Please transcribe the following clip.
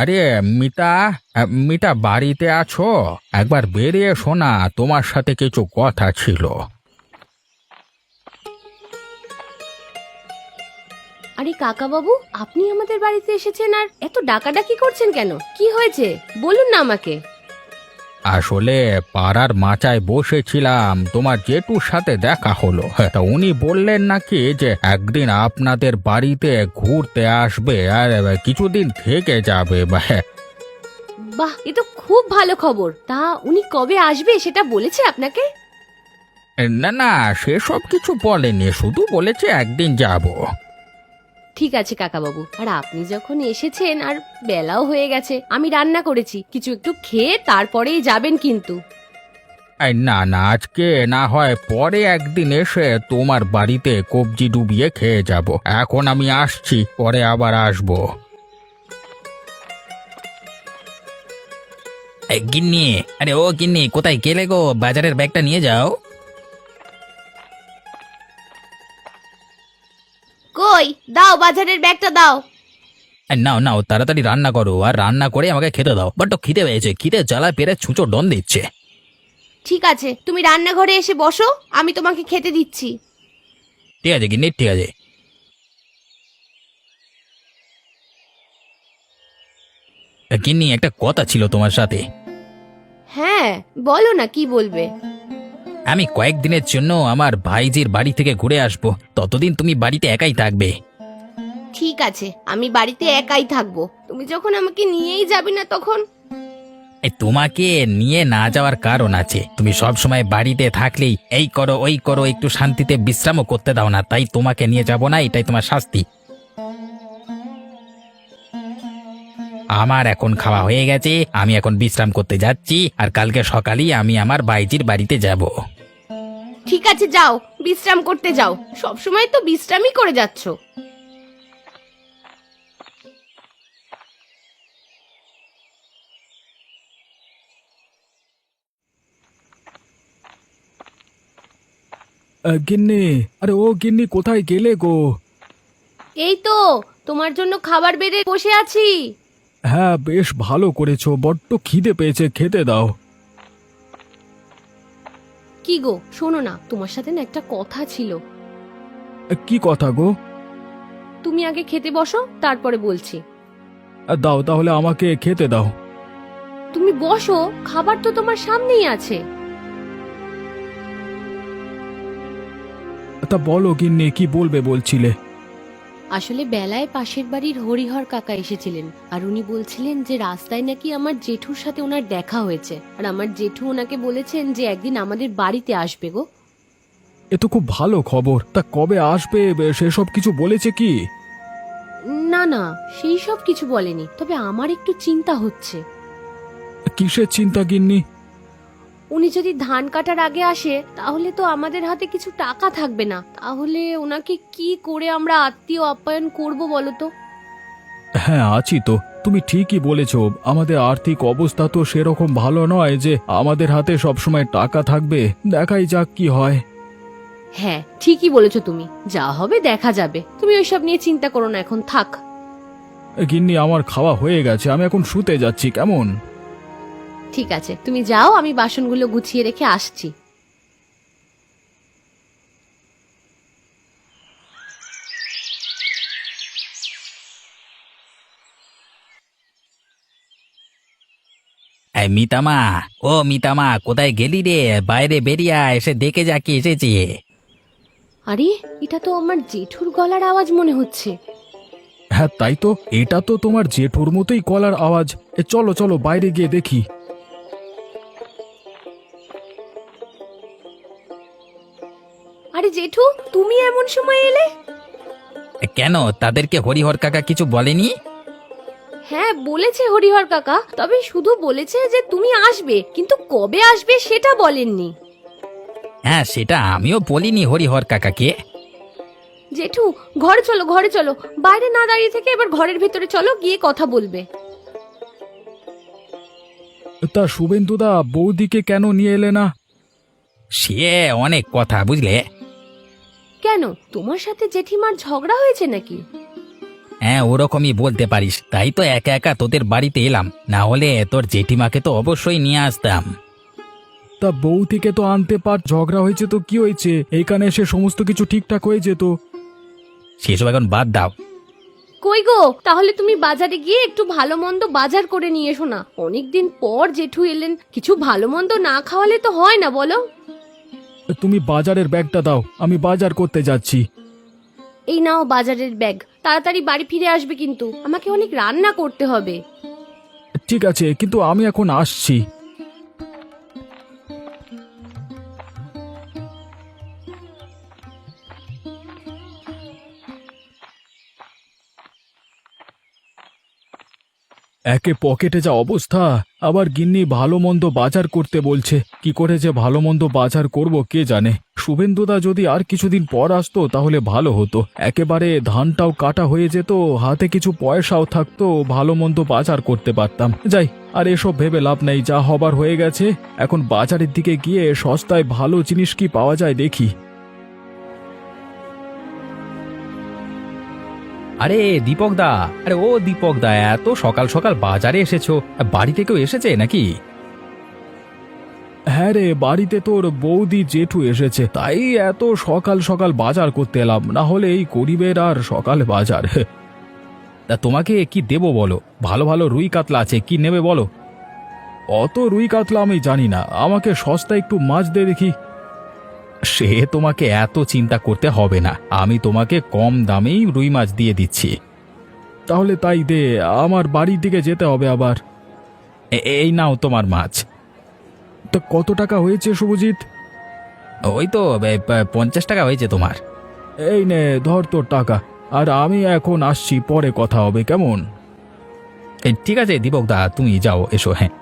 আরে মিতা, মিতা বাড়িতে আছো? একবার বেরিয়ে এসো না, তোমার সাথে কিছু কথা ছিল। আরে কাকা বাবু, আপনি আমাদের বাড়িতে এসেছেন আর এত ডাকাডাকি করছেন কেন? কি হয়েছে বলুন না আমাকে। আসলে পাড়ার মাচায় বসেছিলাম, তোমার জেঠুর সাথে দেখা হলো। তা উনি বললেন নাকি যে একদিন আপনাদের বাড়িতে ঘুরতে আসবে আর কিছুদিন থেকে যাবে। বাহ, এ তো খুব ভালো খবর। তা উনি কবে আসবে সেটা বলেছে আপনাকে? না না, সেসব কিছু বলেনি, শুধু বলেছে একদিন যাব। ঠিক আছে কাকা বাবু, আর আপনি যখন এসেছেন আর বেলাও হয়ে গেছে, আমি রান্না করেছি, কিছু একটু খেয়ে তারপরেই যাবেন কিন্তু। এই না না, আজকে না হয় পরে একদিন এসে তোমার বাড়িতে কবজি ডুবিয়ে খেয়ে যাব। এখন আমি আসছি, পরে আবার আসবো। গিন্নি, আরে ও গিন্নি, কোথায় গেলে গো? বাজারের ব্যাগটা নিয়ে যাও। কই দাও, বাজারের ব্যাগটা দাও। নাও নাও, তাড়াতাড়ি রান্না করো, আর রান্না করে আমাকে খেতে দাও। বড্ড খিদে পেয়েছে, খিদে জ্বালা পেরে ছুঁচো ডন দিচ্ছে। ঠিক আছে, তুমি রান্নাঘরে এসে বসো, আমি তোমাকে খেতে দিচ্ছি। ঠিক আছে গিন্নি, ঠিক আছে। গিন্নি, একটা কথা ছিল তোমার সাথে। হ্যাঁ বলো না, কি বলবে? আমি কয়েকদিনের জন্য আমার ভাইজির বাড়ি থেকে ঘুরে আসবো, ততদিন তুমি বাড়িতে একাই থাকবে। ঠিক আছে, আমি বাড়িতে একাই থাকবো। তুমি যখন আমাকে নিয়েই যাবে না তখন। তোমাকে নিয়ে না যাওয়ার কারণ আছে। তুমি সব সময় বাড়িতে থাকলেই এই করো ওই করো, একটু শান্তিতে বিশ্রামও করতে দাও না, তাই তোমাকে নিয়ে যাব না, এটাই তোমার শাস্তি। আমার এখন খাওয়া হয়ে গেছে, আমি এখন বিশ্রাম করতে যাচ্ছি, আর কালকে সকালেই আমি আমার বাইজির বাড়িতে যাব। ঠিক আছে, যাও, বিশ্রাম করতে যাও। সব সময় তো বিশ্রামই করে যাচ্ছ। গিন্নি, আরে ও গিন্নি, কোথায় গেলে গো? এই তো তোমার জন্য খাবার বেড়ে বসে আছি। হ্যাঁ, বেশ ভালো করেছো, বড্ড খিদে পেয়েছে, খেতে দাও। কি গো, শোনো না, তোমার সাথে না একটা কথা ছিল। কি কথা গো? তুমি আগে খেতে বসো, তারপরে বলছি। দাও তাহলে, আমাকে খেতে দাও। তুমি বসো, খাবার তো তোমার সামনেই আছে। তা বলো গিন্নি, কি বলবে বলছিলে? আসলে বেলায় পাশের বাড়ির হরিহর কাকা এসেছিলেন, আর উনি বলছিলেন যে রাস্তায় নাকি আমার জেঠুর সাথে ওনার দেখা হয়েছে, আর আমার জেঠু ওনাকে বলেছেন যে একদিন আমাদের বাড়িতে আসবে গো। এ তো খুব ভালো খবর। তা কবে আসবে সেসব কিছু বলেছে কি? না না, সেই সব কিছু বলেনি, তবে আমার একটু চিন্তা হচ্ছে। কিসের চিন্তা গিন্নি? উনি যদি ধান কাটার আগে আসে তাহলে তো আমাদের হাতে কিছু টাকা থাকবে না, তাহলে ওনাকে কি করে আমরা আত্মীয় আপ্যায়ন করব বলো তো? হ্যাঁ, আছি তো। তুমি ঠিকই বলেছ, আমাদের আর্থিক অবস্থা তো সেরকম ভালো নয় যে আমাদের হাতে সবসময় টাকা থাকবে। দেখাই যাক কি হয়। হ্যাঁ ঠিকই বলেছো তুমি, যা হবে দেখা যাবে। তুমি ওইসব নিয়ে চিন্তা করো না, এখন থাক। গিন্নি, আমার খাওয়া হয়ে গেছে, আমি এখন শুতে যাচ্ছি, কেমন? ঠিক আছে, তুমি যাও, আমি বাসনগুলো গুছিয়ে রেখে আসছি। এই মিতামা, ও মিতামা, কোথায় গেলি রে? বাইরে বেরিয়ে আয়, এসে দেখে যা কি এসেছে। আরে, এটা তো আমার জেঠুর গলার আওয়াজ মনে হচ্ছে। হ্যাঁ তাই তো, এটা তো তোমার জেঠুর মতোই গলার আওয়াজ। চলো চলো, বাইরে গিয়ে দেখি। আরে জেঠু, তুমি এমন সময় এলে? কেন, তাদেরকে হরিহর কাকা কিছু বলেনি? হ্যাঁ বলেছে হরিহর কাকা, তবে শুধু বলেছে যে তুমি আসবে, কিন্তু কবে আসবে সেটা বলেননি। হ্যাঁ, সেটা আমিও বলিনি হরিহর কাকাকে। জেঠু, ঘরে চলো, ঘরে চলো, বাইরে না দাঁড়িয়ে থেকে এবার ঘরের ভেতরে চলো, গিয়ে কথা বলবে। তা শুভেন্দুদা, বৌদিকে কেন নিয়ে এলে না? সে অনেক কথা, বুঝলে। কেন, তোমার সাথে জেঠিমার ঝগড়া হয়েছে নাকি? হ্যাঁ ওরকমই বলতে পারিস, তাই তো একা একা তোদের বাড়িতে এলাম, না হলে তোর জেঠিমাকে তো অবশ্যই নিয়ে আসতাম। তা বউ থেকে তো আনতে পার, ঝগড়া হয়েছে তো কি হয়েছে, এইখানে এসে সমস্ত কিছু ঠিকঠাক হয়ে যেত। সেসব এখন বাদ দাও। কই গো, তাহলে তুমি বাজারে গিয়ে একটু ভালো মন্দ বাজার করে নিয়ে এসো না। অনেকদিন পর জেঠু এলেন, কিছু ভালো মন্দ না খাওয়ালে তো হয় না বলো। তুমি বাজারের ব্যাগটা দাও, আমি বাজার করতে যাচ্ছি। এই নাও বাজারের ব্যাগ, তাড়াতাড়ি বাড়ি ফিরে আসবে কিন্তু, আমাকে অনেক রান্না করতে হবে। ঠিক আছে, কিন্তু আমি এখন আসছি। একে পকেটে যা অবস্থা, আবার গিন্নি ভালো মন্দ বাজার করতে বলছে। কি করে যে ভালো মন্দ বাজার করব কে জানে। শুভেন্দুদা যদি আর কিছুদিন পর আসতো তাহলে ভালো হতো, একেবারে ধানটাও কাটা হয়ে যেত, হাতে কিছু পয়সাও থাকতো, ভালো মন্দ বাজার করতে পারতাম। যাই, আর এসব ভেবে লাভ নেই, যা হবার হয়ে গেছে। এখন বাজারের দিকে গিয়ে সস্তায় ভালো জিনিস কি পাওয়া যায় দেখি। আরে দীপক দা, আরে ও দীপক দা, এত সকাল সকাল বাজারে এসেছো, বাড়িতে কেউ এসেছে নাকি? হ্যাঁ রে, বাড়িতে তোর বৌদি জেঠু এসেছে, তাই এত সকাল সকাল বাজার করতে এলাম, না হলে এই গরিবের আর সকালে বাজার। তা তোমাকে কি দেবো বলো, ভালো ভালো রুই কাতলা আছে, কি নেবে বলো? অত রুই কাতলা আমি জানি না, আমাকে সস্তা একটু মাছ দে দেখি। সে তোমাকে এত চিন্তা করতে হবে না, আমি তোমাকে কম দামেই রুই মাছ দিয়ে দিচ্ছি। তাহলে তাই দে, আমার বাড়ির দিকে যেতে হবে আবার। এই নাও তোমার মাছ। তো কত টাকা হয়েছে শুভজিৎ? ওই তো 50 টাকা হয়েছে তোমার। এই নে ধর তোর টাকা, আর আমি এখন আসছি, পরে কথা হবে কেমন? ঠিক আছে দীপক দা, তুমি যাও, এসো। হ্যাঁ